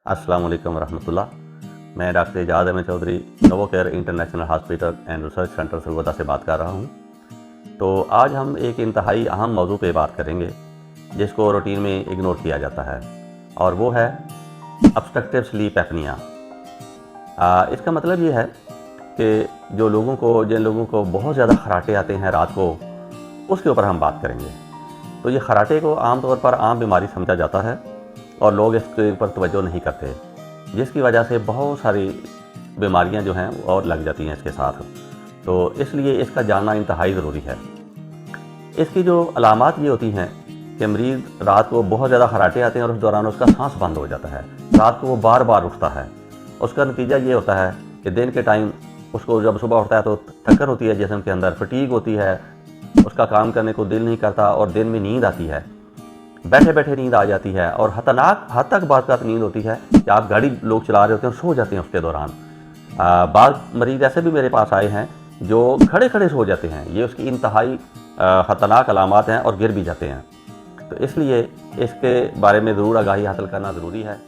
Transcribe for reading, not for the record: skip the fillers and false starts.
अस्सलाम वालेकुम रहमतुल्लाह। मैं doctor Ejaz Ahmed Chaudhry Novocare international hospital and research centre Sargodha से बात कर रहा हूँ। तो आज हम एक इंतहाई अहम मौजू पे बात करेंगे जिसको रूटीन में इग्नोर किया जाता है, और वो है ऑब्स्ट्रक्टिव स्लीप एपनिया। इसका मतलब ये है कि जिन लोगों को बहुत ज़्यादा खराटे आते हैं रात को, उसके ऊपर हम बात करेंगे। तो ये खराटे को आमतौर पर आम बीमारी समझा जाता है और लोग इसके ऊपर तवज्जो नहीं करते, जिसकी वजह से बहुत सारी बीमारियां जो हैं और लग जाती हैं इसके साथ। तो इसलिए इसका जानना इंतहाई ज़रूरी है। इसकी जो अलामात ये होती हैं कि मरीज़ रात को बहुत ज़्यादा खराटे आते हैं और उस दौरान उसका सांस बंद हो जाता है, रात को वो बार बार उठता है। उसका नतीजा ये होता है कि दिन के टाइम उसको जब सुबह उठता है तो थकन होती है, जिस्म के अंदर फटीग होती है, उसका काम करने को दिल नहीं करता और दिन में नींद आती है, बैठे बैठे नींद आ जाती है। और खतरनाक हद तक बात नींद होती है कि आप गाड़ी लोग चला रहे होते हैं, सो जाते हैं उसके दौरान। बाद मरीज़ ऐसे भी मेरे पास आए हैं जो खड़े खड़े सो जाते हैं। ये उसकी इंतहाई ख़तरनाक अलामात हैं और गिर भी जाते हैं। तो इसलिए इसके बारे में ज़रूर आगाही हासिल करना ज़रूरी है।